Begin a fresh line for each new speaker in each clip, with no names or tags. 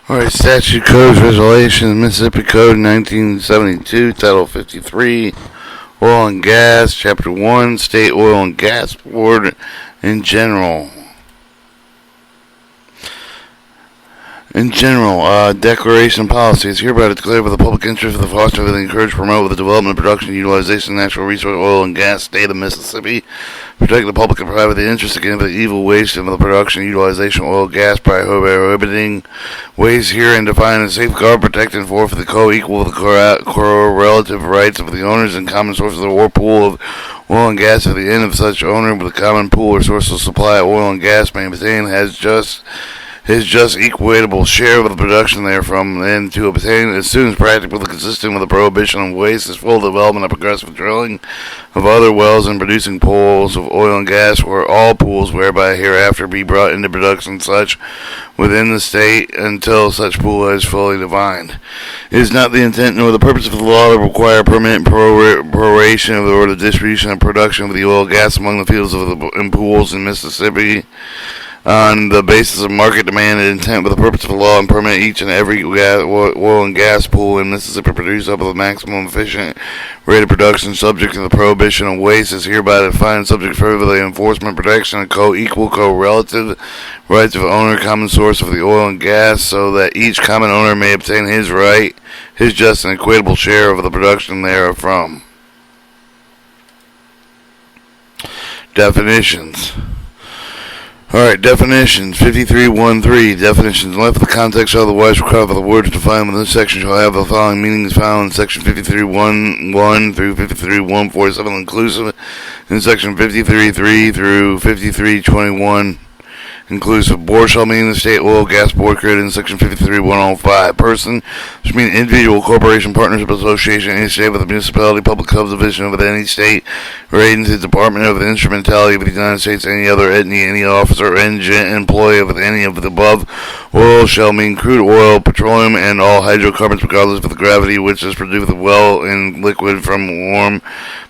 Alright, Statute Codes, Regulations, Mississippi Code 1972, Title 53, Oil and Gas, Chapter 1, State Oil and Gas Board in general. Declaration policy is hereby declared for the public interest of the foster and encourage, promote the development, production, and utilization of natural resource oil and gas, state of Mississippi, protect the public and private interest against the evil waste of the production and utilization of oil and gas, prohibiting waste here and define and safeguard, protect, and enforce the co-equal the correlative rights of the owners and common sources of or pool of oil and gas at the end of such owner with a common pool or source of supply of oil and gas maintain his just equitable share of the production therefrom, and to obtain as soon as practicable consistent with the prohibition of waste is full development of progressive drilling of other wells and producing pools of oil and gas, or all pools whereby hereafter be brought into production such within the state until such pool is fully defined. It is not the intent nor the purpose of the law to require permanent proration of or the distribution and production of the oil and gas among the fields of the pools in Mississippi on the basis of market demand and intent with the purpose of the law and permit each and every oil and gas pool in Mississippi produce up to the maximum efficient rate of production subject to the prohibition of waste is hereby defined subject further to the enforcement, protection, and co-equal, co-relative rights of owner, common source of the oil and gas, so that each common owner may obtain his just and equitable share of the production therefrom. Definitions. Alright, definitions. 53.1.3. Definitions. Unless the context shall otherwise require for the words defined within this section shall have the following meanings found in section 53.1.1 through 53.1.47 inclusive, in section 53.3 through 53.21 inclusive. Board shall mean the state oil gas board created in section 53.105. Person shall mean individual, corporation, partnership, association, any state with a municipality, public subdivision of any state, or agency, department of the instrumentality of the United States, any other entity, any officer or employee of any of the above. Oil shall mean crude oil, petroleum, and all hydrocarbons regardless of the gravity which is produced well in liquid from warm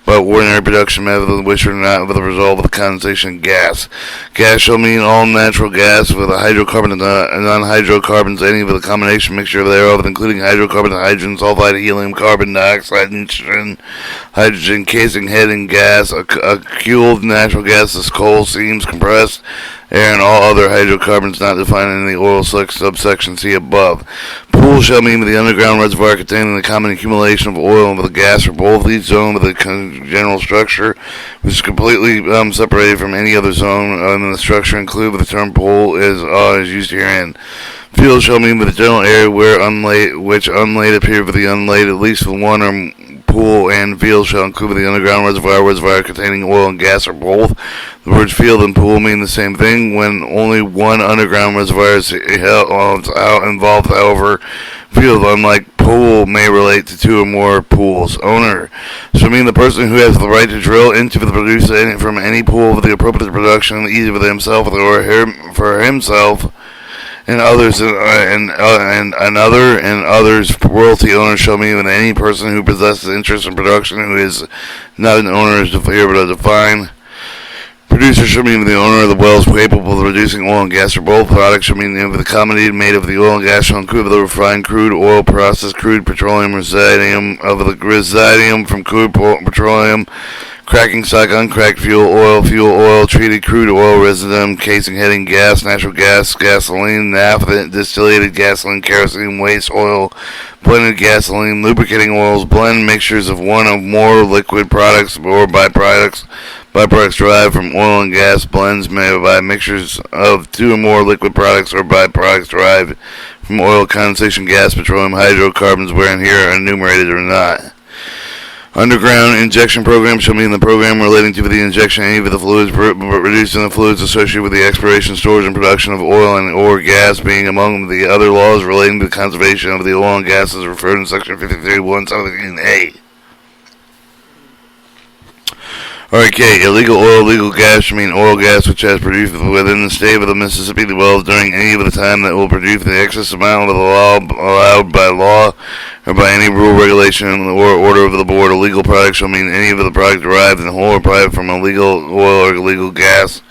but ordinary production method which are not with the result of the condensation gas. Gas shall mean all natural gas with a hydrocarbon and non-hydrocarbons, any with a combination mixture thereof, including hydrocarbons, hydrogen, sulfide, helium, carbon dioxide, nitrogen, hydrogen, casing, head, and gas. A cooled natural gas is coal, seams, compressed air, and all other hydrocarbons not defined in the oil subsection C above. Pool shall mean with the underground reservoir containing the common accumulation of oil and with the gas or both, each zone with a general structure which is completely separated from any other zone in the structure included with the term pool is used herein. Field shall mean with the general area where unlaid appear with the unlaid, at least with one or pool and field shall include with the underground reservoir containing oil and gas or both. The words field and pool mean the same thing when only one underground reservoir is involved. However, field, unlike pool, may relate to two or more pools. Owner shall mean the person who has the right to drill into the producer from any pool with the appropriate production, either for himself or for himself and others, and others. Royalty owner shall mean with any person who possesses interest in production who is not an owner is here but defined. Producer shall mean the owner of the wells capable of producing oil and gas or both. Products shall mean the commodity made of the oil and gas shall include the refined crude oil, processed crude petroleum, residuum from crude petroleum, cracking stock, uncracked fuel oil, treated crude oil, residue, casing, heading, gas, natural gas, gasoline, naphtha, distillated gasoline, kerosene, waste oil, blended gasoline, lubricating oils, blend mixtures of one or more liquid products or byproducts derived from oil and gas, blends made by mixtures of two or more liquid products or byproducts derived from oil, condensation gas, petroleum, hydrocarbons, wherein here are enumerated or not. Underground injection program shall mean the program relating to the injection of any of the fluids, reducing the fluids associated with the exploration, storage, and production of oil and or gas, being among the other laws relating to the conservation of the oil and gas as referred in section 53.117a. Alright, K. Illegal oil, illegal gas shall mean oil gas which has produced within the state of the Mississippi wells during any of the time that will produce the excess amount of the law allowed by law or by any rule, regulation, or order of the board. Illegal product shall mean any of the product derived in whole or private from illegal oil or illegal gas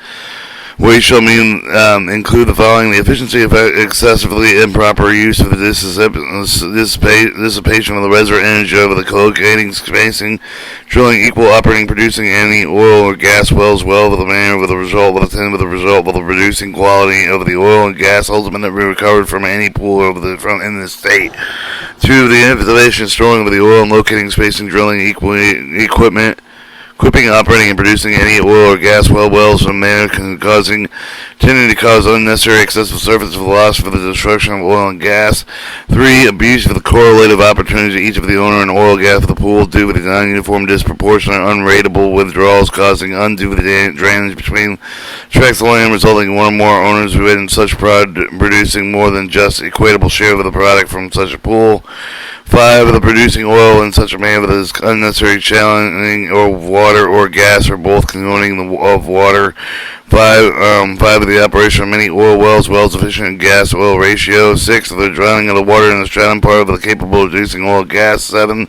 waste shall include the following: the efficiency of excessively improper use of the dissipation of the reservoir energy over the collocating spacing, drilling equal operating producing any oil or gas wells well with the manner with the result with the producing quality of the oil and gas ultimately recovered from any pool from in the state. 2. The installation, storing of the oil and locating, spacing, drilling equipment, equipping, operating, and producing any oil or gas wells in a manner tending to cause unnecessary excessive surface loss for the destruction of oil and gas. 3. Abuse of the correlative opportunity each of the owner and oil gas of the pool due to the non-uniform, disproportionate, unratable withdrawals causing undue drainage between tracts of land, resulting in one or more owners who had such producing more than just equatable share of the product from such a pool. 5. The producing oil in such a manner that is unnecessary challenging or water or gas or both containing of water. 5. The operation of many oil wells efficient gas-oil ratio. 6. The drowning of the water in the stratum part of the capable of producing oil gas. 7.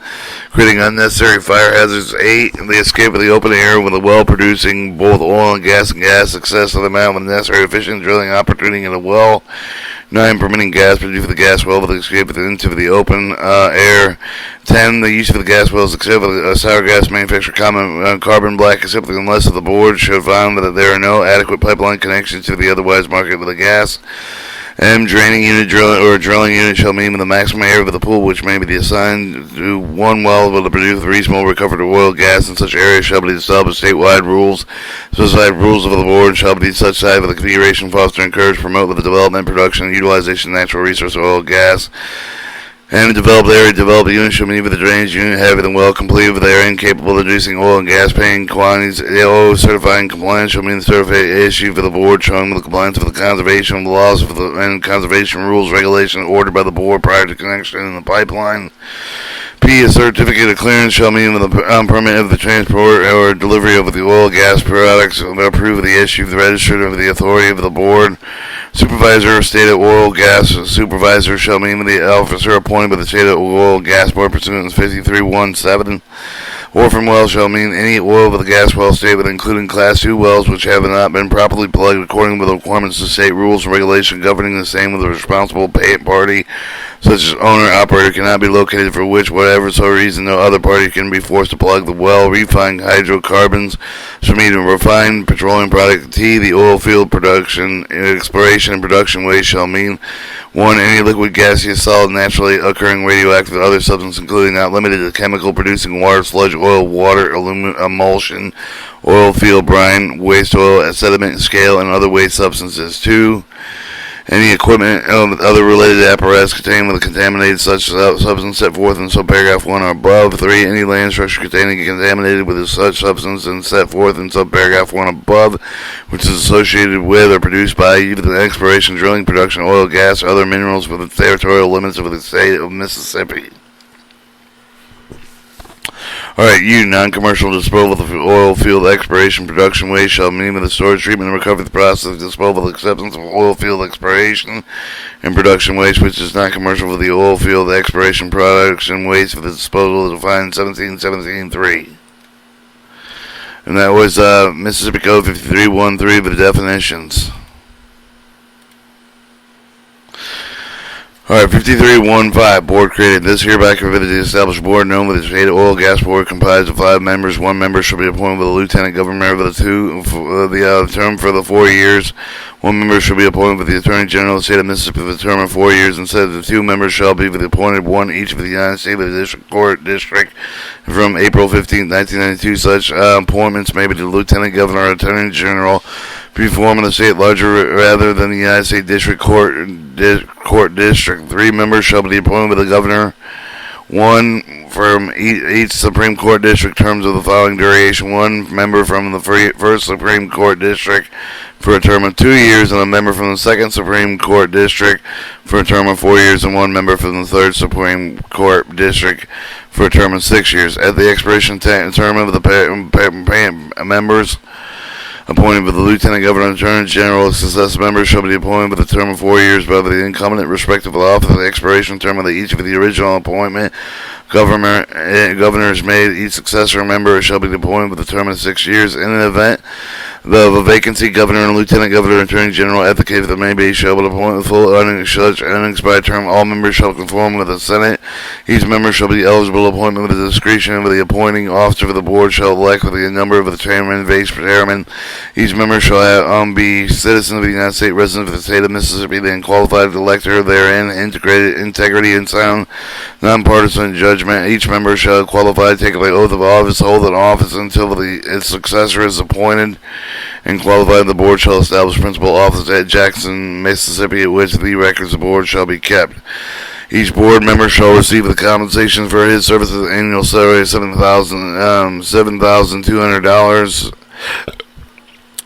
Creating unnecessary fire hazards. 8. The escape of the open air with the well producing both oil and gas excessive amount of necessary efficient drilling opportunity in a well. 9. Permitting gas produced for the gas well with escape into the open air. 10. The use of the gas wells except for the sour gas manufacturer carbon black except unless the board should find that there are no adequate pipeline connections to the otherwise market with the gas. M. Draining unit drilling unit shall mean the maximum area of the pool which may be assigned to one well will produce reasonable recovered oil gas in such area shall be established statewide rules. Specified rules of the board shall be such side of the configuration foster encourage promote the development production and utilization of natural resource oil gas. And developed unit shall mean with the drainage unit having the well completed with they are incapable of producing oil and gas paying quantities. The oil certifying compliance shall mean the certificate issued for the board showing the compliance with the conservation of the laws and conservation rules regulation ordered by the board prior to connection in the pipeline. P. A certificate of clearance shall mean the permit of the transport or delivery of the oil gas products approved of the issue of the registered of the authority of the board. Supervisor of state oil gas supervisor shall mean the officer appointed by the state oil gas board pursuant to 5317. Orphan well shall mean any oil of the gas well state including class 2 wells which have not been properly plugged according to the requirements of state rules and regulation governing the same with the responsible party such as owner operator cannot be located for which whatever so reason no other party can be forced to plug the well. Refined hydrocarbons shall mean a refined petroleum product. T. The oil field production exploration and production waste shall mean 1. Any liquid, gaseous, solid, naturally occurring radioactive or other substance including not limited to chemical producing water, sludge, oil, water, emulsion, oil field, brine, waste oil, sediment, scale, and other waste substances. 2. Any equipment and other related apparatus contained with a contaminated such substance set forth in subparagraph 1 or above. 3. Any land structure containing contaminated with such substance and set forth in subparagraph 1 above, which is associated with or produced by either the exploration, drilling, production, oil, gas, or other minerals within the territorial limits of the state of Mississippi. Alright, U. Non-commercial disposal of oil field exploration production waste shall mean with the storage, treatment, and recovery of the process of disposal, acceptance of oil field exploration and production waste, which is not commercial for the oil field exploration production waste for the disposal defined 1717.3. And that was Mississippi Code 5313 for the definitions. Alright, 5315, board created. This hereby converted the established board known with the state oil gas board comprised of 5 members. 1 member shall be appointed with a lieutenant governor of the term for the 4 years. 1 member shall be appointed with the Attorney General of the State of Mississippi for the term of 4 years. Instead of the 2 members shall be appointed 1 each of the United States District Court District from April 15, 1992. Such appointments may be to the Lieutenant Governor or Attorney General perform in the state larger rather than the United States District Court District. 3 members shall be appointed with the governor, 1 from each Supreme Court District, terms of the following duration: 1 member from the first Supreme Court District for a term of 2 years, and a member from the second Supreme Court District for a term of 4 years, and 1 member from the third Supreme Court District for a term of 6 years. At the expiration term of the members appointed by the Lieutenant Governor and Attorney General, successive members shall be appointed with a term of 4 years by the incumbent respective of the office. The expiration term of each of the original appointment governors made each successor member shall be appointed with a term of 6 years. In an event of a vacancy, governor and lieutenant governor, attorney general, advocate if there may be, shall appoint with full such unexpired term. All members shall conform with the Senate. Each member shall be eligible appointment with the discretion of the appointing officer of the board shall elect with the number of the chairman, vice chairman. Each member shall be citizen of the United States, resident of the state of Mississippi, then qualified elector therein, integrity and sound, nonpartisan judgment. Each member shall qualify to take the oath of office, hold an office until its successor is appointed, and qualified. The board shall establish principal office at Jackson, Mississippi, at which the records of the board shall be kept. Each board member shall receive the compensation for his services annual salary of $7,200.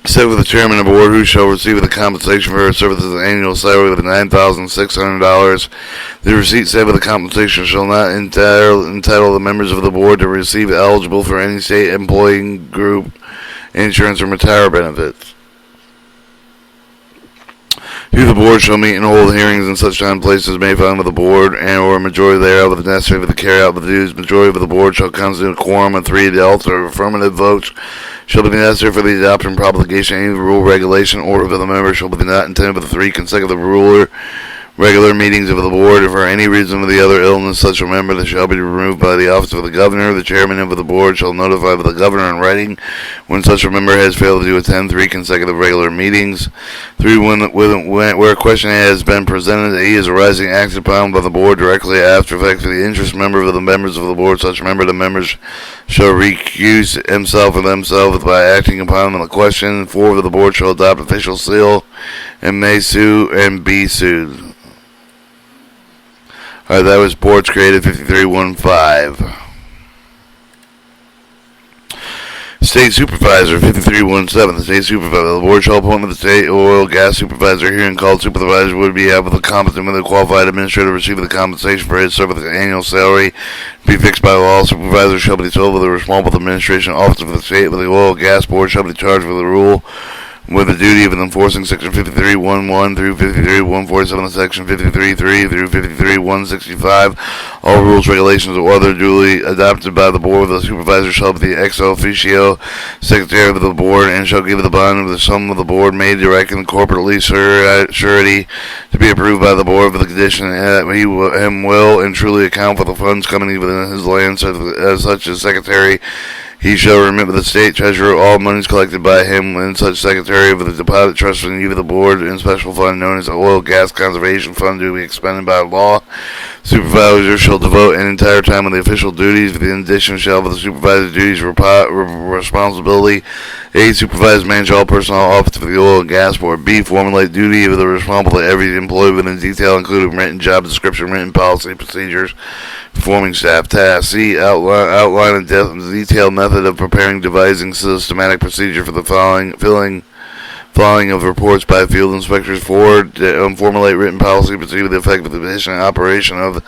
Except for the chairman of the board, who shall receive the compensation for his services annual salary of $9,600. The receipt set of the compensation shall not entitle the members of the board to receive eligible for any state employee group insurance or retirement benefits. The board shall meet and hold hearings in such time places may find with the board and or a majority thereof if necessary for the carry out of the duties. Majority of the board shall constitute a quorum of 3 adults or affirmative votes shall be necessary for the adoption, promulgation, any rule, regulation, order of the member shall be not intended for the 3 consecutive regular meetings of the board. If for any reason or the other illness such a member that shall be removed by the office of the governor, the chairman of the board shall notify the governor in writing when such a member has failed to attend 3 consecutive regular meetings. 3. Where a question has been presented that he is arising acted upon by the board directly after effect for the interest member of the members of the board, such member the members shall recuse himself or themselves by acting upon the question. 4. The board shall adopt official seal and may sue and be sued. Alright, that was Boards Created 5315. State Supervisor 5317. The State Supervisor. The board shall appoint the State Oil Gas Supervisor, herein called supervisor, would be with a competent and qualified administrator receiving the compensation for his service annual salary be fixed by law. Supervisor shall be told with the responsible administration officer of the state with the Oil Gas Board shall be charged with the rule with the duty of enforcing Section 53.1.1 through 53.147 of Section 53.3 through 53.165. All rules, regulations, or other duly adopted by the board. The supervisor shall be the ex officio secretary of the board and shall give the bond of the sum of the board made direct and corporately surety to be approved by the board with the condition that he will and truly account for the funds coming within his lands as such as secretary. He shall remit to the state treasurer all monies collected by him and such secretary of the deposit trust and either the board and special fund known as the Oil Gas Conservation Fund to be expended by law. Supervisor shall devote an entire time on the official duties. In addition, shall the supervisor's duties responsibility. A. Supervise manage all personnel office for the Oil and Gas Board. B. Formulate duty of the responsible to every employee within detail, including written job description, written policy procedures, performing staff tasks. C. Outline a detailed method of preparing, devising systematic procedure for the following of reports by field inspectors. 4. Formulate written policy procedure with the effect of the position and operation of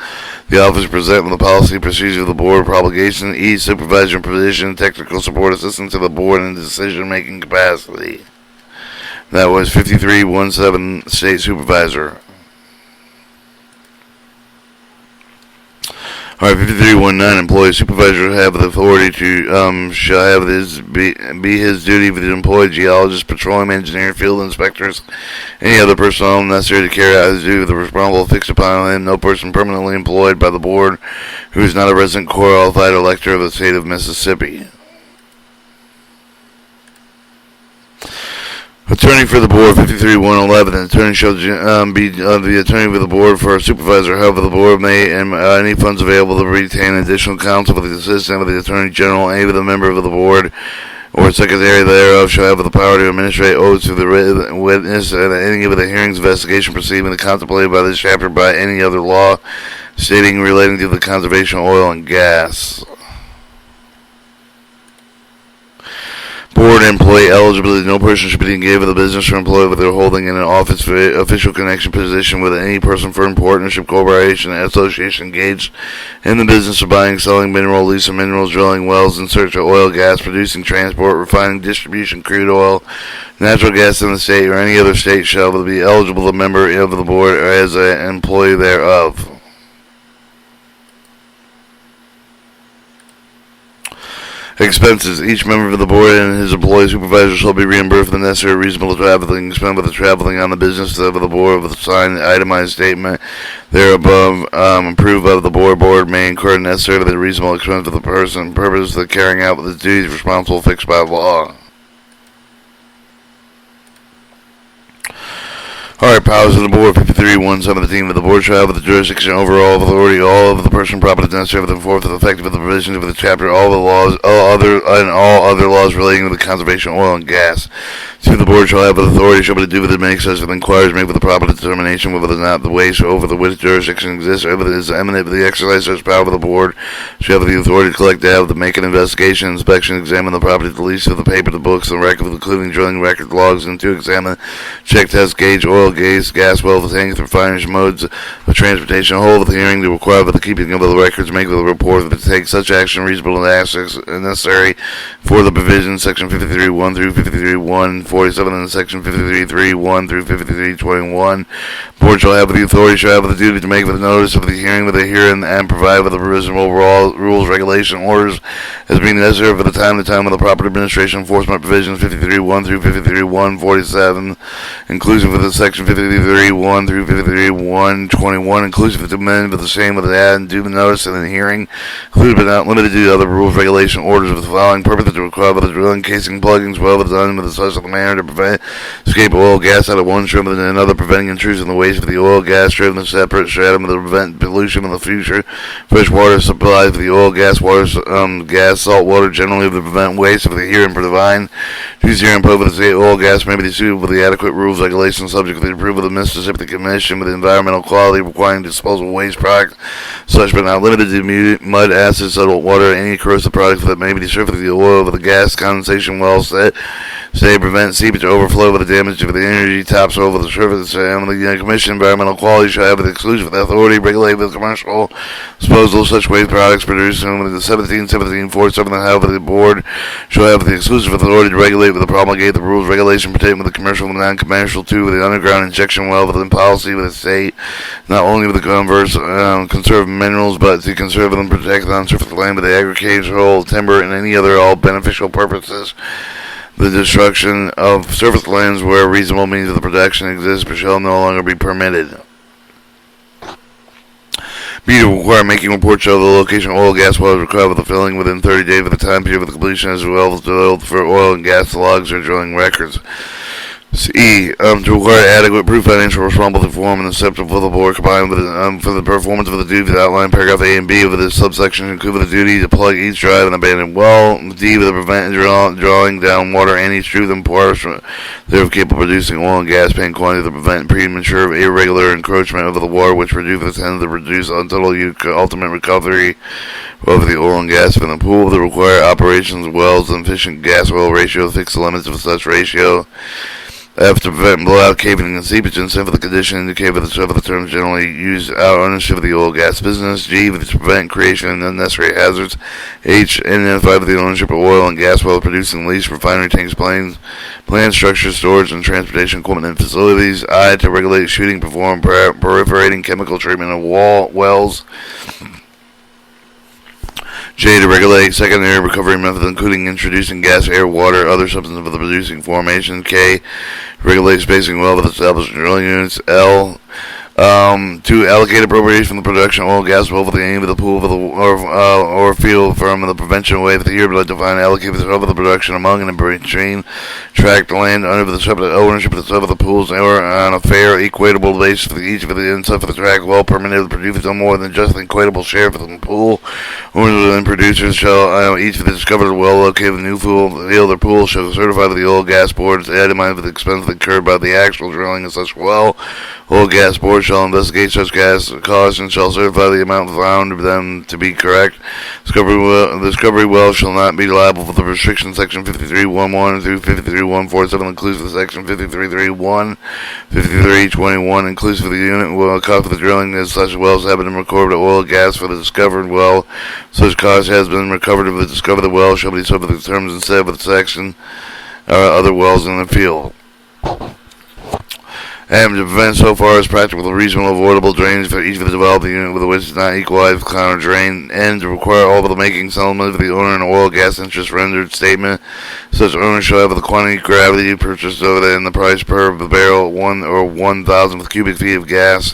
the office, present with the policy procedure of the board promulgation. E. Supervisor position, technical support assistance to the board in decision-making capacity. That was 5317 State Supervisor. Alright, 5319 employee supervisor have the authority to shall have this be his duty with the employee geologist, petroleum engineer, field inspectors, any other personnel necessary to carry out his duty with the responsible fixed upon him. No person permanently employed by the board who is not a resident qualified elector of the state of Mississippi. Attorney for the board 53-111. The attorney shall be the attorney for the board for a supervisor. However, the board may and any funds available to retain additional counsel for the assistant of the attorney general. Any of the member of the board or secretary thereof shall have the power to administrate oaths to the witness at any of the hearings, investigation, proceeding contemplated by this chapter by any other law stating relating to the conservation of oil and gas. Board employee eligibility. No person should be engaged with a business or employee with their holding in an office for official connection position with any person, firm, partnership, corporation, association engaged in the business of buying, selling mineral, leasing minerals, drilling wells in search of oil, gas, producing, transport, refining, distribution, crude oil, natural gas in the state or any other state shall be eligible a member of the board or as an employee thereof. expenses. Each member of the board and his employee supervisor shall be reimbursed for the necessary reasonable traveling expense with the traveling on the business of the board with a signed itemized statement thereabove approved by the board. Board may incur necessary the reasonable expense of the person purpose of carrying out the duties responsible fixed by law. Alright, powers of the board, 53-117 of the board shall have the jurisdiction over all of authority, all of the person property necessary for the enforcement of the effective of the provisions of the chapter, all the laws, all other laws relating to the conservation of oil and gas. 2. The board shall have the authority shall be to do with it, make such inquiries, make with the proper determination whether or not the waste over the which jurisdiction exists, or whether it is eminent of the exercise of such power of the board, shall have the authority to collect data, to make an investigation, inspection, examine the property, the lease of the paper, the books, the record, including drilling record logs, and to examine, check, test, gauge, oil, gas well, the tank, the refineries, modes of transportation, hold of the hearing, to require for the keeping of the records, make with the report, to take such action reasonable and necessary for the provisions, section 53.1 through 53.147, and section 53.3.1 through 53.21. Board shall have the authority, shall have the duty to make with the notice of the hearing with the hearing and provide with the provisional rules, regulation, orders as being necessary for the time of the proper administration enforcement provisions 53.1 through 53.147, inclusive of the section 53.1 through 53.121, inclusive of the amendment of the same with the add and due notice and the hearing, included but not limited to other rules, regulation, orders of the following purpose to require the drilling, casing, pluggings, well done with such a manner to prevent escape of oil, gas out of one stream and another, preventing intrusion in the waste of the oil, gas stream, the separate stratum to prevent pollution in the future, fresh water supplies of the oil, gas, water, gas, salt water, generally to prevent waste of the here and provide. These here and the state oil, gas may be suitable with the adequate rules, regulations, subject to the approval of the Mississippi Commission with environmental quality requiring disposal of waste products, such but not limited to mud, acid, settled water, any corrosive products that may be distributed to the oil of the gas condensation wells that say prevent seepage overflow with the damage of the energy topsoil of the surface. And the Commission environmental quality shall have the exclusive authority to regulate the commercial disposal of such waste products produced in the 17-17-47. However, the board shall have the exclusive authority to regulate with the promulgate the rules regulation pertaining with the commercial and non-commercial too with the underground injection well within policy with the state, not only with the conserve minerals, but to conserve and protect the on-surface land with the agricultural, timber, and any other all beneficial purposes. The destruction of surface lands where reasonable means of the protection exists but shall no longer be permitted. B, to require making reports of the location of oil, gas wells required with the filling within 30 days of the time period of the completion, as well as for oil and gas logs or drilling records. C. To require adequate proof financial responsibility form and acceptable for the board combined with for the performance of the duty outlined paragraph A and B of this subsection include the duty to plug each drive and abandoned well. D. With the prevent drawing down water any truth and parts thereof capable of producing oil and gas paying quantity to prevent premature irregular encroachment of the water which produce the tend to reduce until ultimate recovery of the oil and gas from the pool. To require operations of wells and efficient gas oil ratio fix the limits of such ratio. F, to prevent blowout, caving, and seepage, and for the condition indicated by the several terms generally used out ownership of the oil gas business. G, to prevent creation of unnecessary hazards. H, identify with the ownership of oil and gas wells producing lease, refinery tanks, plant structures, storage, and transportation equipment and facilities. I, to regulate shooting, perform perforating chemical treatment of wells. J, to regulate secondary recovery methods, including introducing gas, air, water, other substances of the producing formation. K, regulate spacing well with established drilling units. L, to allocate appropriation from the production of oil, gas, well with the aim of the pool or field from the prevention way of the year, but define allocate the production among and between tract land under the separate ownership of the pools or on a fair, equitable basis for each of the inside of the tract well permitted to produce no more than just an equitable share for the pool. Owners and producers shall each of the discovered well located with new field or pool shall certify to the oil gas board to itemize with the expense incurred by the actual drilling of such well. Oil gas board shall investigate such gas costs and shall certify the amount found them to be correct. Discovery well shall not be liable for the restriction section 53.11 through 53.147, inclusive of section 53.3.1, 53.21, inclusive of the unit well cost for the drilling as such wells have been recorded oil gas for the discovered well. Such cost has been recovered if the discovered well shall be subject to the terms and said with the section other wells in the field. and to prevent so far as practical the reasonable avoidable drainage for each of the developing unit with which is not equalized with counter drain, and to require all of the making settlement of the owner and oil gas interest rendered statement. Such owner shall have the quantity gravity purchased over the, and the price per the barrel 1 or 1,000 cubic feet of gas.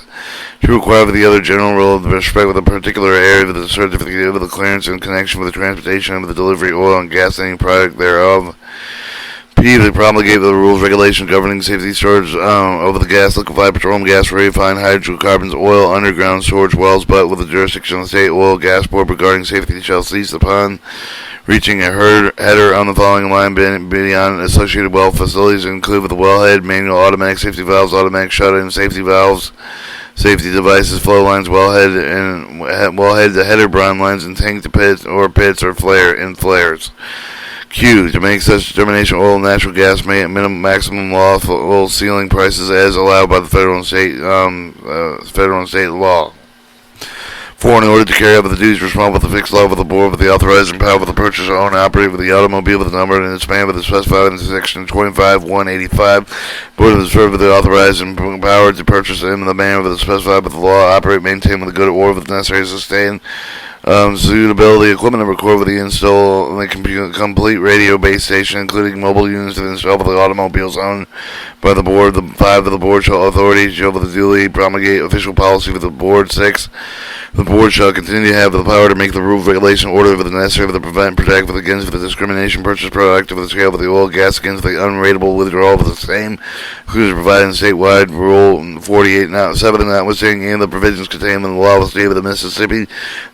To require for the other general rule of respect with a particular area of the certificate of the clearance in connection with the transportation of the delivery oil and gas any product thereof. P. They promulgate the rules, regulations governing safety storage over the gas, liquefied petroleum gas, refined hydrocarbons, oil, underground storage wells, but with the jurisdiction of the state oil gas board regarding safety shall cease upon reaching a header on the following line beyond associated well facilities, include with the wellhead, manual automatic safety valves, automatic shut-in safety valves, safety devices, flow lines, wellhead to header brine lines, and tank to pits or flares. Q. To make such determination, oil and natural gas may at maximum lawful ceiling prices as allowed by the federal and state law. 4. In order to carry out the duties responsible with the fixed law with the board with the authorized and power with the purchaser, own, and operate with the automobile with the number and its span with the specified in section 25-185. Board of the served with the authorized and empowered to purchase in the manner with the specified with the law, operate, maintain with the good order with necessary sustain. Suitability equipment to record with the install the complete radio base station, including mobile units to install with the automobiles owned by the board. The 5 of the board shall authority shall with the duly promulgate official policy with the board. 6. The board shall continue to have the power to make the rules, regulation, order with the necessary for the prevent, protect, with against for the discrimination, purchase, proactive with the scale with the oil, gas against the unrateable withdrawal with the same, including providing statewide rule 48 not 7 notwithstanding and the provisions contained in the law of the state of the Mississippi.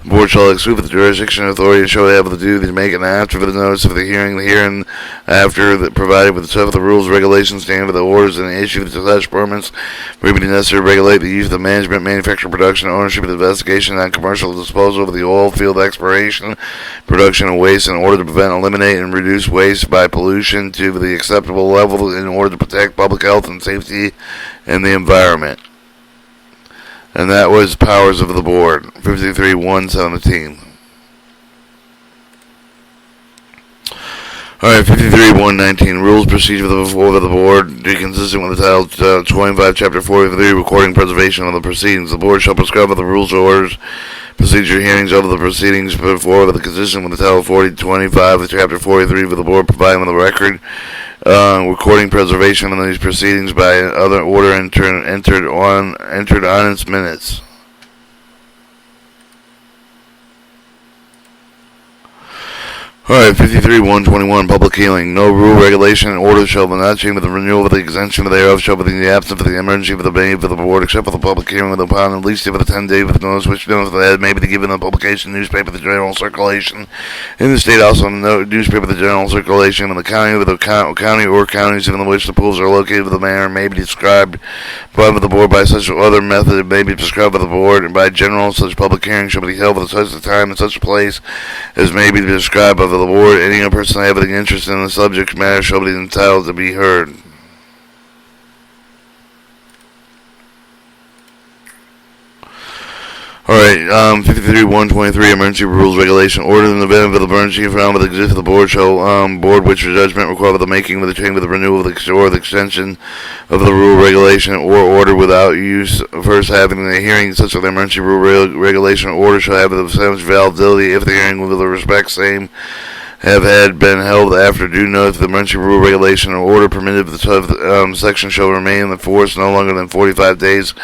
The board shall exclude with the jurisdiction and authority and shall have the duty to make an after for the notice of the hearing after that provided with the set of the rules, regulations, stand for the orders and issue of such permits may be necessary to regulate the use of the management, manufacture, production, ownership, and investigation on commercial disposal of the oil field exploration, production of waste in order to prevent, eliminate, and reduce waste by pollution to the acceptable level in order to protect public health and safety and the environment. And that was powers of the board, 53-117. Alright, 53-119, rules, procedure for the board, be consistent with the Title 25, Chapter 43, recording preservation of the proceedings. The board shall prescribe the rules, orders, procedure, hearings of the proceedings put forward with the consistent with the Title 25, Chapter 43 for the board, providing with the record, recording preservation of these proceedings by other order entered on its minutes. Alright, 53-121, public hearing. No rule, regulation, and order shall not change with the renewal of the exemption thereof shall be in the absence of the emergency of the bank for the board, except for the public hearing with upon at least for the 10 days with notice which notice of the head may be given in the publication newspaper the general circulation in the state, also in the newspaper the general circulation in the county with the county or counties in which the pools are located with the manner may be described by the board by such other method it may be prescribed by the board and by general such public hearing shall be held at such a time and such a place as may be described by the board. Any person having interest in the subject matter shall be entitled to be heard. Alright, 53-123, emergency rules, regulation, order in the event of the emergency found with the exist of the board shall, board which judgment require the making with the change with the renewal of the or the extension of the rule, regulation, or order without use, first having the hearing such an emergency rule, regulation, or order shall have the same validity if the hearing with the respect same have had been held after due notice of the emergency rule, regulation, or order permitted the section shall remain in force no longer than 45 days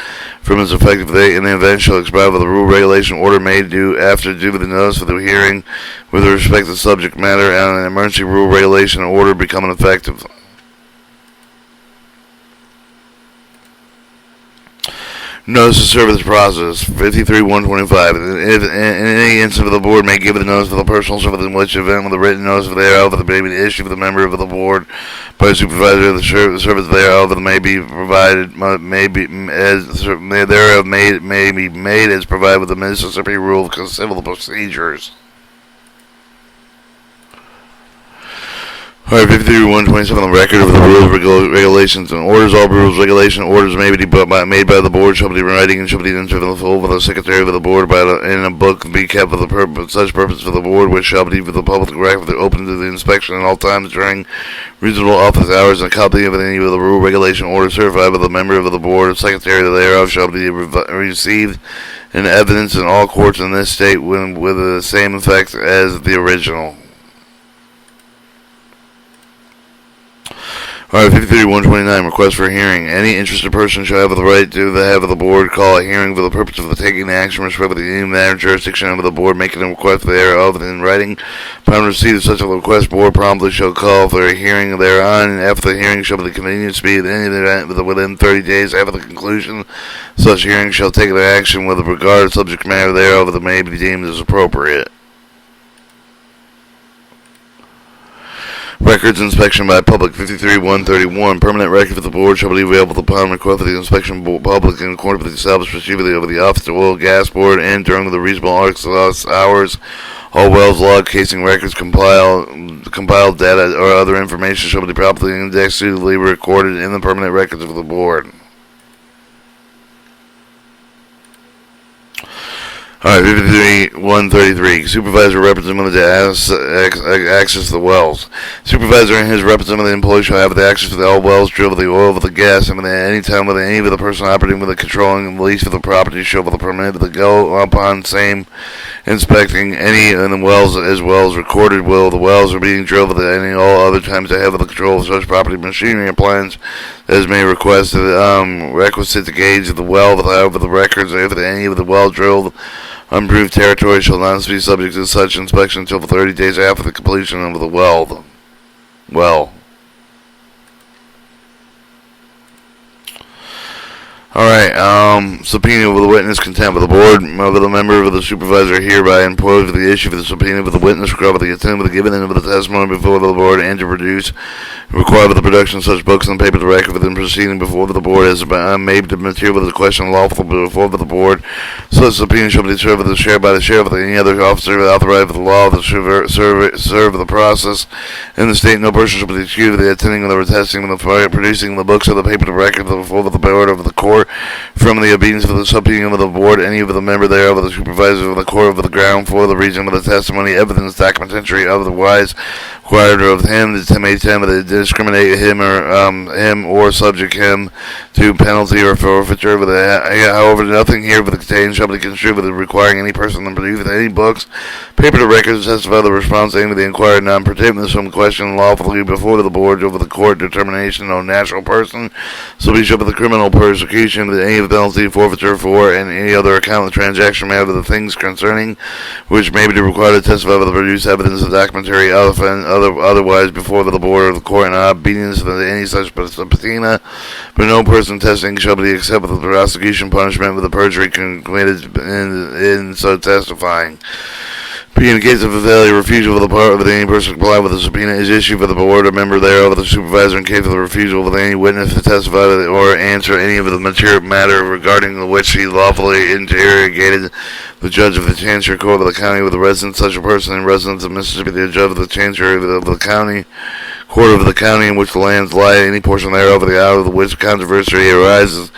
from its effective date. In the event shall expire with the rule, regulation, order made due after due with the notice of the hearing with respect to subject matter and an emergency rule, regulation, or order becoming effective. Notice of service process, 53-125. If in any instance the board may give the notice of the personal service in which event with a written notice of thereof, the may be issued with a member of the board by a supervisor of the service thereof, may be provided, may be made as provided with the Mississippi Rule of Civil Procedures. Alright, 53-127, the record of the rules, regulations, and orders. All rules, regulations, orders may be made by the board, shall be in writing, and shall be entered in the full with the secretary of the board in a book, be kept for such purpose for the board, which shall be for the public record, open to the inspection at all times during reasonable office hours, and a copy of any of the rule, regulation, order certified by the member of the board, secretary thereof, shall be received in evidence in all courts in this state with the same effect as the original. Alright, 53-129, request for a hearing. Any interested person shall have the right to have the board call a hearing for the purpose of taking action respect to any matter jurisdiction of the board, making a request thereof in writing. Upon receipt of such a request, board promptly shall call for a hearing thereon, and after the hearing shall be the convenience be at any event within 30 days after the conclusion. Such hearing shall take the action with regard to subject matter thereof that may be deemed as appropriate. Records inspection by public, 53-131. Permanent record for the board shall be available upon request of the inspection public in accordance with the established procedure of the Office of Oil Gas Board and during the reasonable hours. All wells, log, casing records, compiled data, or other information shall be properly indexed, suitably recorded in the permanent records of the board. Alright, 53-133. Supervisor representative to access the wells. Supervisor and his representative employee shall have the access to all wells drilled with the oil, with the gas, and at any time with any of the person operating with the controlling and lease of the property shall be permitted to go upon same inspecting any of the wells as well as recorded will the wells are being drilled with any all other times they have the control of such property, machinery, and appliance as may request requisite to gauge of the well, however the records if any of the well drilled unproved territory shall not be subject to such inspection until 30 days after the completion of the well. Alright, subpoena of the witness, contempt of the board, of the member of the supervisor hereby impose the issue of the subpoena of the witness, require the attempt of the giving of the testimony before the board, and to produce, require the production of such books and paper to record within proceeding before the board as made the material of the question lawful before the board. Such subpoena shall be served with the share by the sheriff of any other officer authorized by the law to serve the process in the state. No person shall be accused of the attending or the attesting of the producing the books or the paper to record before the board of the court from the obedience of the subpoena of the board, any of the member thereof, of the supervisor of the court of the ground for the reason of the testimony, evidence, documentary, otherwise required of him, the may attempt to discriminate him or subject him to penalty or forfeiture. However, nothing here with the contained shall be construed with requiring any person to produce any books, paper to records, testify the response aiming to the inquiry, non-protectiveness from question lawfully before the board over the court determination of natural person, so be shall be the criminal persecution with any penalty, forfeiture for, and any other account of the transaction matter of the things concerning which may be required to testify with the produced evidence of documentary otherwise before the board of the court in obedience to any such subpoena, but no person testing shall be accepted the prosecution punishment with the perjury committed in so testifying. In the case of a failure, refusal of the part of any person to comply with the subpoena is issued for the board or member thereof, the supervisor, in case of the refusal of any witness to testify or answer any of the material matter regarding which he lawfully interrogated the judge of the Chancery Court of the county with the residence such a person in residence of Mississippi, the judge of the Chancery of the county, court of the county in which the lands lie, any portion thereof, the hour of which controversy arises.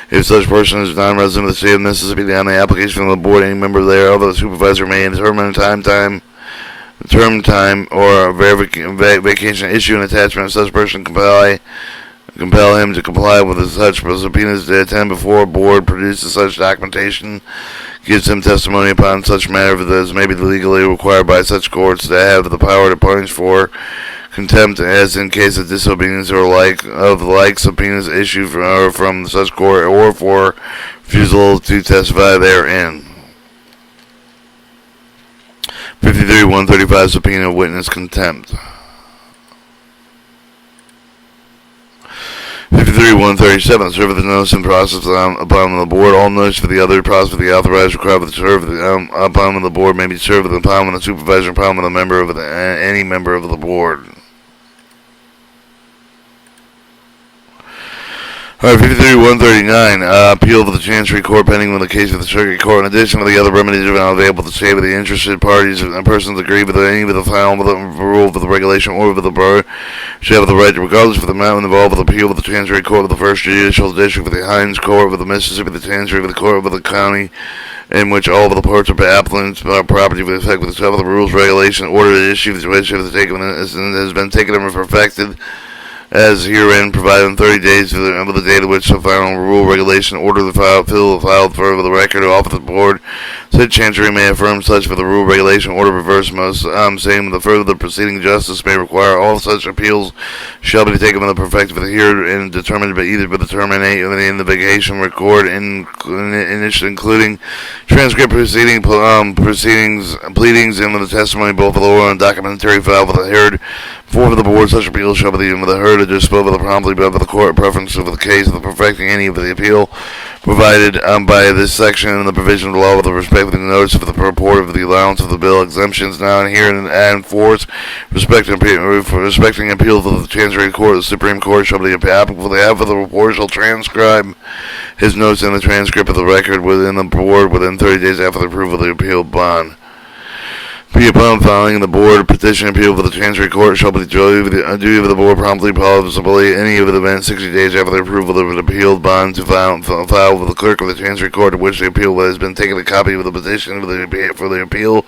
If such person is non-resident of the state of Mississippi, on the application of the board, any member thereof, the supervisor may determine term time, or vacation issue an attachment of such person, compel him to comply with such subpoenas to attend before a board, produces such documentation, gives him testimony upon such matter as may be legally required by such courts to have the power to punish for contempt as in case of disobedience or like subpoenas issued from such court or for refusal to testify therein. 53-135 subpoena witness contempt. 53-137 serve the notice and process upon the board. All notice for the other process for the authorized required to serve upon the board may be served upon the supervisor upon the member of any member of the board. Alright, 53-139, appeal for the Chancery Court pending with the case of the Circuit Court. In addition to the other remedies available to save the interested parties and persons agree with any of the final rule for the regulation or for the borough shall have the right, regardless of the amount involved, with appeal with the Chancery Court of the First Judicial District, with the Hines Court, with the Mississippi, the Chancery, with the Court of the County, in which all of the parts of applicants property with effect with the rules, regulation, order to issue, which has been taken and perfected as herein provided in 30 days of the date of which the final rule, regulation, order the filed for the record off the board. Said Chancery may affirm such for the rule, regulation, order reverse most same the further the proceeding justice may require all such appeals shall be taken with the perfect for the here and determined by either by the terminate in the vacation record including transcript proceedings pleadings and the testimony both of the oral and documentary file with the heard for the board. Such appeals shall be with the heard to disposed of the promptly by the court preference of the case of the perfecting any of the appeal provided by this section and the provision of the law with respect to the notice of the purport of the allowance of the bill exemptions now and here and force respecting appeals of the Chancery Court. The Supreme Court shall be applicable. The half of the report shall transcribe his notes in the transcript of the record within the board within 30 days after the approval of the appeal bond. Be upon filing the board petition appeal for the Chancery Court shall be duty of the board promptly possibly any of the events 60 days after the approval of an appealed bond to file with the clerk of the Chancery Court to which the appeal has been taken a copy of the petition for the appeal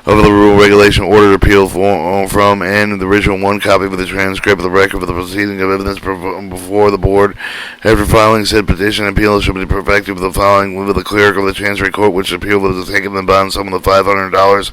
of the rule, regulation, order to appeal from and the original one copy of the transcript of the record of the proceeding of evidence before the board. After filing said petition, appeal shall be perfected with the following with the clerk of the Chancery Court which appeal was taken the bond sum of the $500.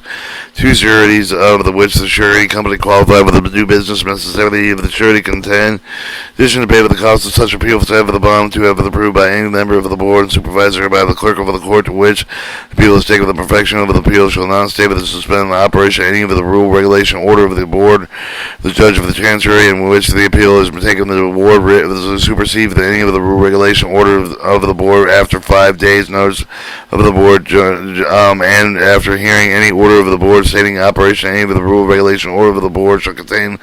Two sureties of the which the surety company qualified with the new business necessity of the surety contend. In addition to pay for the cost of such appeal to have the bond to have it approved by any member of the board and supervisor by the clerk of the court to which appeal is taken with the perfection of the appeal shall not stay with the suspend the operation of any of the rule, regulation, order of the board, the judge of the Chancery in which the appeal has been taken the award supersede any of the rule, regulation, order of the board after 5 days notice of the board and after hearing any order of the board stating operation any of the rule, regulation, order of the board shall contain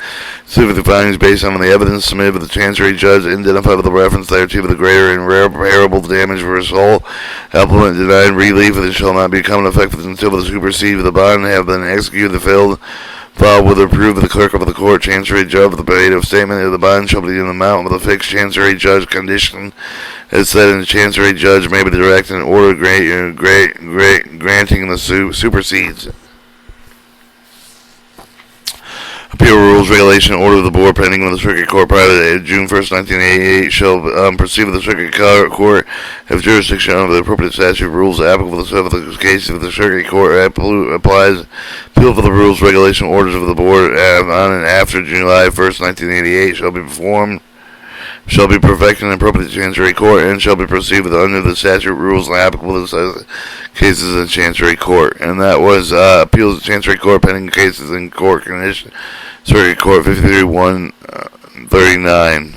specific findings based on the evidence submitted by the Chancery judge identified with the reference thereto of the greater and irreparable damage for his soul. Applicant denied relief and shall not become effective until the supersede of the bond have been executed. The filed with approved of the clerk of the court, Chancery judge of the paid of statement of the bond shall be in the amount of the fixed Chancery judge condition as said in the Chancery judge may be directed in order granting the supersedes. Appeal rules, regulation, order of the board pending with the Circuit Court prior to June 1st, 1988 shall proceed with the Circuit Court if jurisdiction under the appropriate statute rules applicable to the case of the Circuit Court applies appeal for the rules, regulation, orders of the board on and after July 1st, 1988 shall be perfected in appropriate Chancery Court and shall be proceeded with under the statute rules applicable to cases in Chancery Court. And that was appeals to Chancery Court pending cases in court condition. Circuit Court 53-139.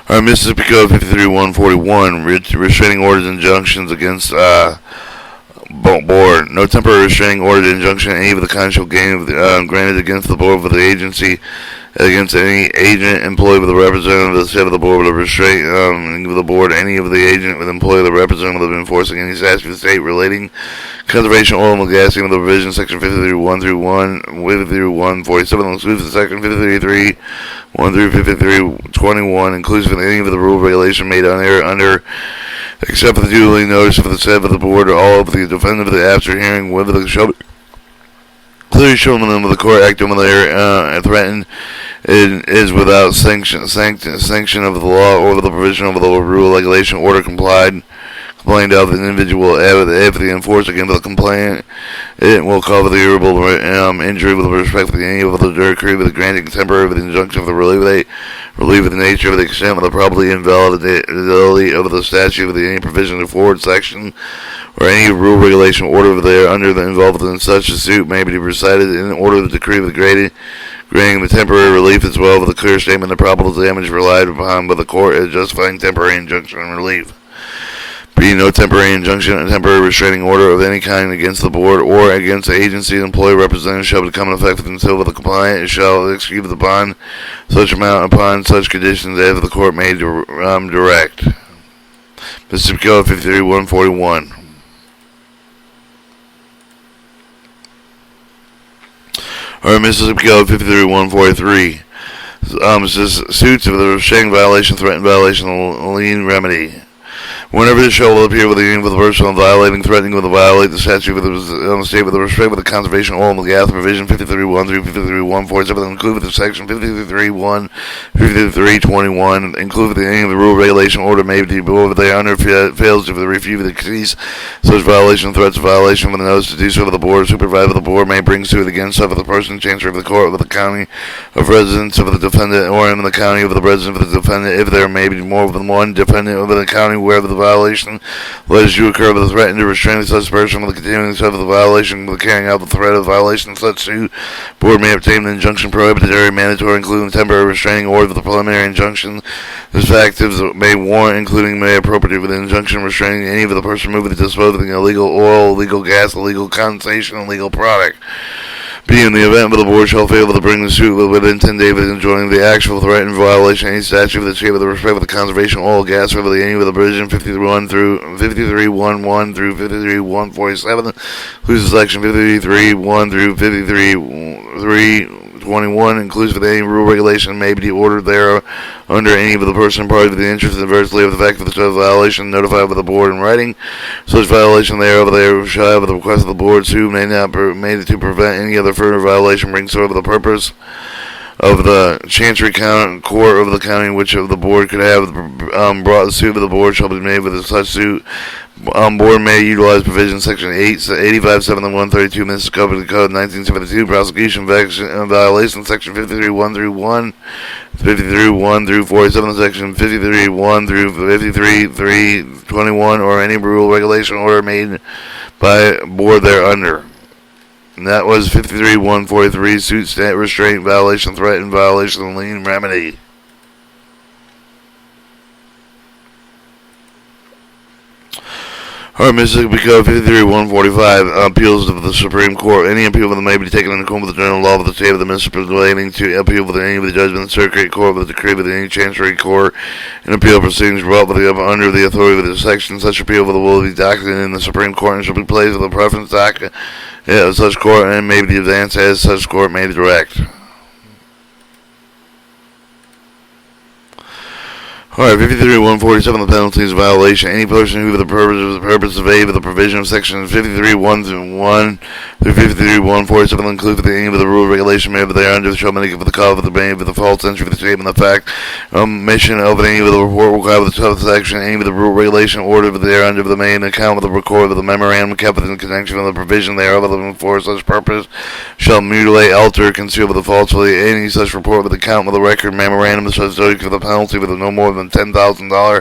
Alright, Mississippi Code 53-141, restraining orders and injunctions against board. No temporary restraining order, injunction, any of the kind shall gain granted against the board of the agency, against any agent employed with a representative of the head of the board with a restraint of the board, any of the agent with employee of the representative of enforcing any statute of the state relating conservation, oil, and gassing of the provision, section 53-1-147, inclusive section 53-1-53-21, inclusive of any of the rule regulation made under except for the duly notice of the said of the board or all of the defendant of the after hearing whether the shall be clearly shown them with the court acting when they are threatened is without sanction of the law or the provision of the rule, regulation, order complained of the individual if the enforcer against the complainant it will cover the irreparable injury with respect to any of the decree with the granting temporary with the injunction of the relief of the nature of the extent of the probably invalidity of the statute with any provision of forward section or any rule, regulation, order there under the involved in such a suit may be recited in order of the decree of the granting the temporary relief as well with a clear statement of probable damage relied upon by the court as justifying temporary injunction and relief. B. No temporary injunction or temporary restraining order of any kind against the board or against the agency employee representative shall become effective until the compliant shall execute the bond such amount upon such conditions as the court may direct. Mississippi Code 53-141. Or Mississippi Code 53-143. It says suits of the restraining violation, threatened violation, lien remedy. Whenever this shall will appear with the with the person violating, threatening with a violate the statute with the state with the respect with the conservation oil and the gas provision 53.1 through 53.147 include with the section 53.1 53.21 include with any of the rule regulation order may be over the under fails to refuse the cease such violation threats of violation with a notice to do so with the board supervisor of the board may bring suit against of the person chancery of the court of the county of residence of the defendant or in the county of the resident of the defendant if there may be more than one defendant of the county wherever the violation alleged to occur with the threat to restrain such person with the continuing of the violation with the carrying out the threat of violation of such suit. Board may obtain an injunction prohibitory, mandatory, including temporary restraining order of the preliminary injunction. This fact may warrant, including may appropriate with an injunction restraining any of the person moving to dispose of illegal oil, illegal gas, illegal condensation, illegal product. B. In the event of the board shall fail to bring the suit within 10 days of enjoining the actual threat and violation of any statute of the state with respect with the conservation of oil, gas, or any of the provision 53.1 through 53.11 through 53.147, includes section 53.1 through 53.321, inclusive of any rule regulation may be ordered there under any of the person party with the interest adversely of the fact of the violation notified by the board in writing. Such violation thereof there shall have the request of the board suit may not be made to prevent any other further violation brings so for the purpose of the Chancery Court of the county in which the board could have brought the suit of the board shall be made with such suit. Board may utilize provision section 85.7.132 Mississippi Code 1972 prosecution violation section 53.1 through 1 53.1 through 47 section 53.1 through 53.321 or any rule regulation order made by board thereunder. And that was 53.143 suit state restraint violation threat and violation lien remedy. Alright, Mississippi Code 53.145 appeals of the Supreme Court. Any appeal that may be taken in accordance with the general law of the state of the Mississippi relating to appeal with any of the judgment of the circuit court with the decree with any chancery court and appeal proceedings brought under the authority of the section. Such appeal will be documented in the Supreme Court and shall be placed with a preference docket of such court and may be advanced as such court may direct. Alright, 53.147, the penalties of violation. Any person who, for the purpose of aid with the provision of section 53.1 through 1 through 53.147, include any of the rule regulation made thereunder, shall make it for the cause of the made with the false entry for the statement of fact, omission of any of the report required with the subsection, any of the rule regulation order thereunder of the main account with the record of the memorandum kept within connection with the provision thereof for such purpose, shall mutilate, alter, conceal with the falsely any such report with the account with the record memorandum such for the penalty with no more than $10,000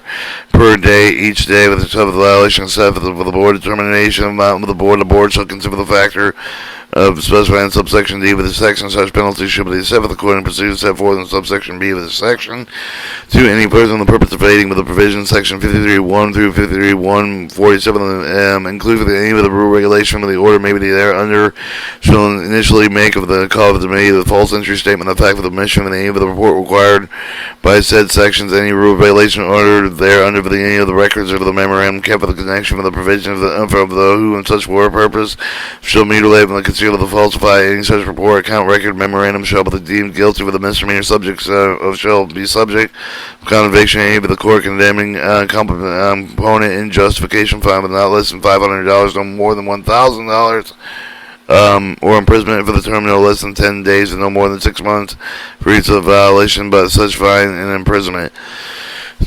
per day each day with the violation set for the board determination amount of the board shall consider the factor of specified in subsection D with the section. Such penalty should be set for the court and procedure set forth in subsection B with the section. 2. Any person for the purpose of aiding with the provision section 53.1 through 53.147 include any of the rule regulation of the order may be there under shall initially make of the call of the made the false entry statement the fact of the omission of any of the report required by said sections. Any rule regulation order there under any of the records of the memorandum kept with the connection with the provision of the who in such war purpose shall mutilate and conceal of the falsify any such report, account, record, memorandum shall be deemed guilty with a misdemeanor subjects shall be subject of conviction any of the court condemning component in justification fine but not less than $500, no more than $1,000, or imprisonment for the term no less than 10 days and no more than 6 months for each of the violation but such fine and imprisonment.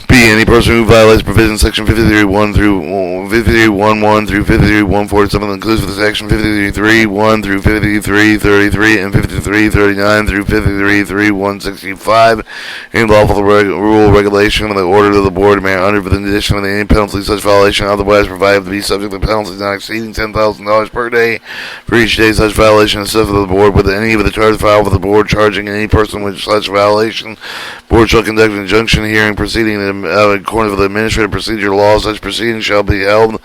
B. Any person who violates provision section 53.1 through 53.11 through 53.147, inclusive of section 53.3.1 through 53.33 and 53.39 through 53.3.165. Any lawful rule, regulation, of the order of the board may, under the condition of any penalty, such violation otherwise provided to be subject to penalties not exceeding $10,000 per day for each day such violation is set for the board with any of the charges filed with the board charging any person with such violation. Board shall conduct an injunction hearing proceeding according to the administrative procedure law. Such proceedings shall be held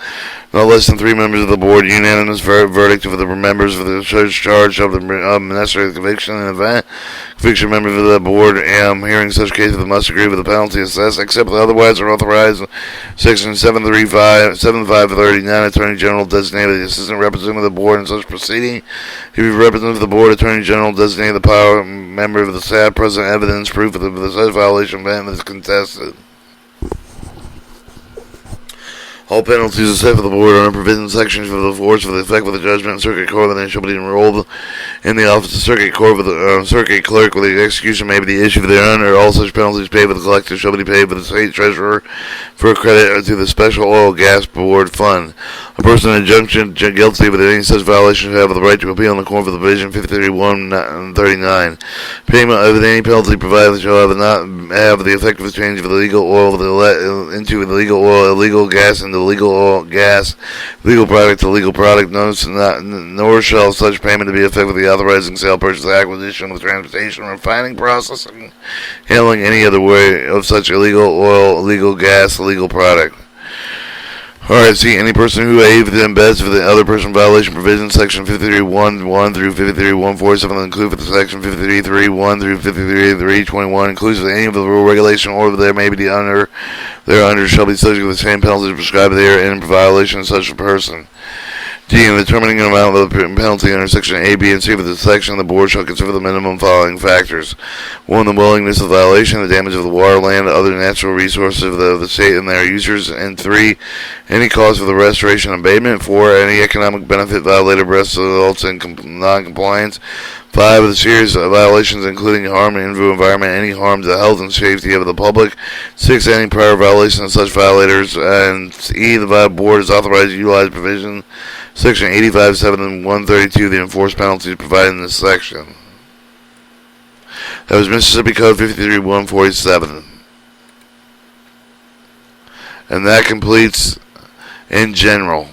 no less than 3 members of the board. Unanimous verdict of the members of the charge of the necessary conviction in event. Conviction members of the board hearing such cases must agree with the penalty assessed, except otherwise are authorized. Section 7539, Attorney General designated the assistant representative of the board in such proceeding. If you representative of the board, Attorney General designated the power member of the staff present evidence proof of the such violation event is contested. All penalties are set for the board under provision sections for the force for the effect of the judgment and circuit court, and they shall be enrolled in the office of circuit court with the circuit clerk, with the execution may be the issue thereon, all such penalties paid by the collector shall be paid by the state treasurer for credit to the special oil gas board fund. A person adjunction guilty with any such violation shall have the right to appeal in the court for the provision 53.139. Payment of any penalty provided shall not have the effect of the change of illegal oil into illegal oil, illegal gas into legal oil, gas, legal product to legal product, nor shall such payment to be effective the authorizing sale, purchase, acquisition, of transportation, refining, processing, handling any other way of such illegal oil, illegal gas, illegal product. Alright, see, any person who aids and embeds for the other person violation provision, section 53.1.1 through 53.147, inclusive of section 53.3.1 through 53.3.21, inclusive of any of the rule, regulation, or there may be thereunder shall be subject to the same penalties prescribed therein for violation of such a person. D. In determining an amount of the penalty under section A, B, and C of the section, the board shall consider the minimum following factors: 1. The willingness of the violation, the damage of the water, land, other natural resources of the state and their users, and 3. Any cause for the restoration and abatement. 4. Any economic benefit violated results in non-compliance. 5. The series of violations including harm to the environment, any harm to the health and safety of the public. 6. Any prior violation of such violators. And E. The board is authorized to utilize provision section 85.7 and 132, the enforced penalties provided in this section. That was Mississippi Code 53.147. And that completes in general